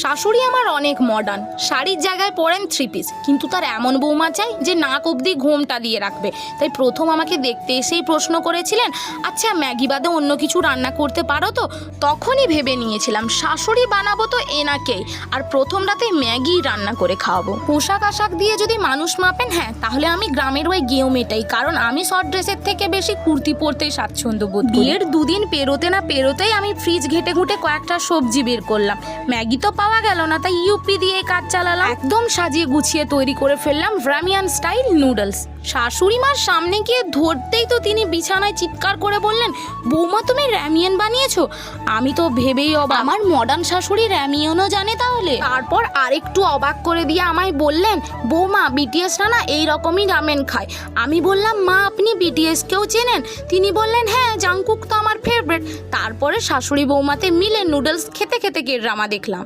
শাশুড়ি আমার অনেক মডার্ন, শাড়ির জায়গায় পরেন 3 পিস, কিন্তু তার এমন বৌমা চাই যে নাক অবধি ঘোমটা দিয়ে রাখবে। তাই প্রথম আমাকে দেখতে এসেই প্রশ্ন করেছিলেন, আচ্ছা ম্যাগি বাদে অন্য কিছু রান্না করতে পারো তো? তখনই ভেবে নিয়েছিলাম শাশুড়ি বানাবো তো এনাকেই, আর প্রথম রাতে ম্যাগি রান্না করে খাওয়াবো। পোশাক আশাক দিয়ে যদি মানুষ মাপেন, হ্যাঁ তাহলে আমি গ্রামের ওই গেঁয়ো মেটাই, কারণ আমি শর্ট ড্রেসের থেকে বেশি কুর্তি পরতেই স্বাচ্ছন্দ্য বোধ করি। বিয়ের 2 দিন পেরোতে না পেরোতেই আমি ফ্রিজ ঘেটে ঘুটে কয়েকটা সবজি বের করলাম। ম্যাগি তো পাওয়া গেল না, তাই ইউপি দিয়ে কাজ চালালাম। একদম সাজিয়ে গুছিয়ে তৈরি করে ফেললাম রামিয়ান স্টাইল নুডলস। শাশুড়ি মার সামনে গিয়ে ধরতেই তো তিনি বিছানায় চিৎকার করে বললেন, বৌমা তুমি র্যামিয়ান বানিয়েছো? আমি তো ভেবেই অবাক, আমার মডার্ন শাশুড়ি র্যামিয়ানও জানে তাহলে? তারপর আরেকটু অবাক করে দিয়ে আমায় বললেন, বৌমা বিটিএসরা না এইরকমই রামেন খায়। আমি বললাম, মা আপনি বিটিএসকেও চেনেন? তিনি বললেন, হ্যাঁ জাংকুক তো আমার ফেভারিট। তারপরে শাশুড়ি বৌমাতে মিলে নুডলস খেতে খেতে ড্রামা দেখলাম।